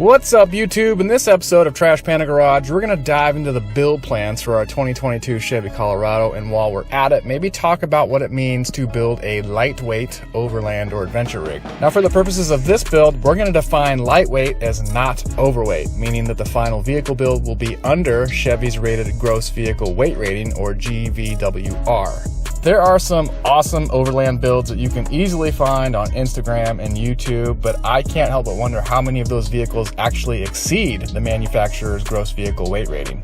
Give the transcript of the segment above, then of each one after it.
What's up, YouTube? In this episode of Trash Panda Garage, we're going to dive into the build plans for our 2022 Chevy Colorado, and while we're at it, maybe talk about what it means to build a lightweight overland or adventure rig. Now, for the purposes of this build, we're going to define lightweight as not overweight, meaning that the final vehicle build will be under Chevy's rated gross vehicle weight rating, or GVWR. There are some awesome overland builds that you can easily find on Instagram and YouTube, but I can't help but wonder how many of those vehicles actually exceed the manufacturer's gross vehicle weight rating.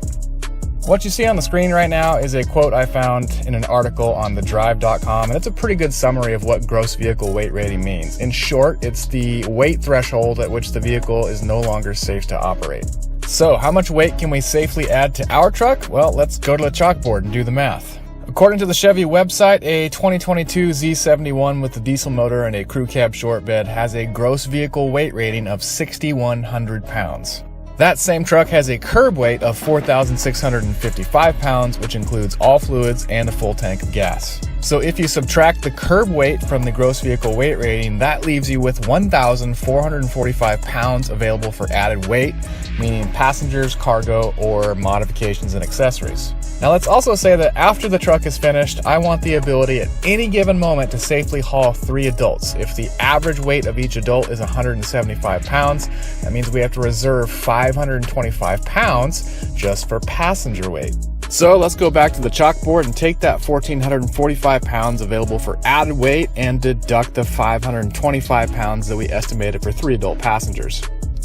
What you see on the screen right now is a quote I found in an article on thedrive.com, and it's a pretty good summary of what gross vehicle weight rating means. In short, it's the weight threshold at which the vehicle is no longer safe to operate. So, how much weight can we safely add to our truck? Well, let's go to the chalkboard and do the math. According to the Chevy website, a 2022 Z71 with a diesel motor and a crew cab short bed has a gross vehicle weight rating of 6,100 pounds. That same truck has a curb weight of 4,655 pounds, which includes all fluids and a full tank of gas. So if you subtract the curb weight from the gross vehicle weight rating, that leaves you with 1,445 pounds available for added weight, meaning passengers, cargo, or modifications and accessories. Now let's also say that after the truck is finished, I want the ability at any given moment to safely haul 3 adults. If the average weight of each adult is 175 pounds, that means we have to reserve 525 pounds just for passenger weight. So let's go back to the chalkboard and take that 1,445 pounds available for added weight and deduct the 525 pounds that we estimated for 3 adult passengers.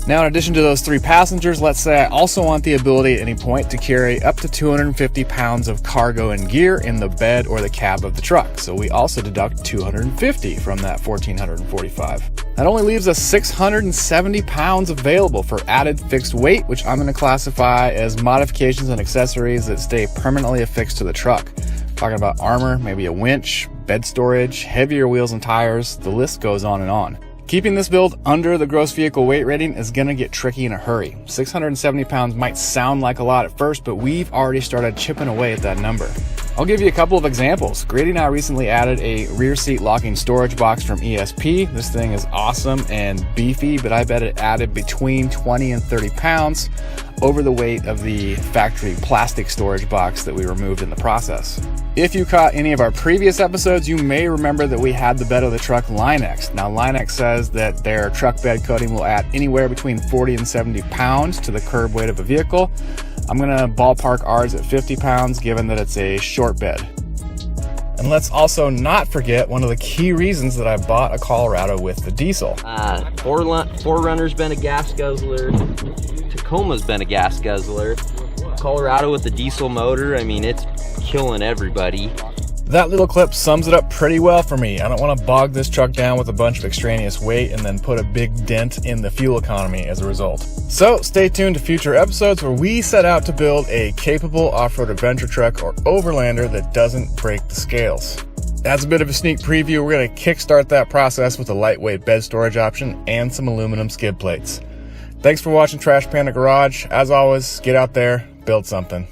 Now, in addition to those 3 passengers, let's say I also want the ability at any point to carry up to 250 pounds of cargo and gear in the bed or the cab of the truck. So we also deduct 250 from that 1,445. That only leaves us 670 pounds available for added fixed weight, which I'm going to classify as modifications and accessories that stay permanently affixed to the truck. Talking about armor, maybe a winch, bed storage, heavier wheels and tires, the list goes on and on. Keeping this build under the gross vehicle weight rating is going to get tricky in a hurry. 670 pounds might sound like a lot at first, but we've already started chipping away at that number. I'll give you a couple of examples. Grady and I recently added a rear seat locking storage box from ESP. This thing is awesome and beefy, but I bet it added between 20 and 30 pounds over the weight of the factory plastic storage box that we removed in the process. If you caught any of our previous episodes, you may remember that we had the bed of the truck Line-X. Now, Line-X says that their truck bed coating will add anywhere between 40 and 70 pounds to the curb weight of a vehicle. I'm going to ballpark ours at 50 pounds, given that it's a short bed. And let's also not forget one of the key reasons that I bought a Colorado with the diesel. 4Runner's been a gas guzzler. Tacoma's been a gas guzzler. Colorado with the diesel motor, I mean, it's killing everybody. That little clip sums it up pretty well for me. I don't want to bog this truck down with a bunch of extraneous weight and then put a big dent in the fuel economy as a result. So stay tuned to future episodes where we set out to build a capable off-road adventure truck or overlander that doesn't break the scales. As a bit of a sneak preview, we're going to kickstart that process with a lightweight bed storage option and some aluminum skid plates. Thanks for watching Trash Panda Garage. As always, get out there, build something.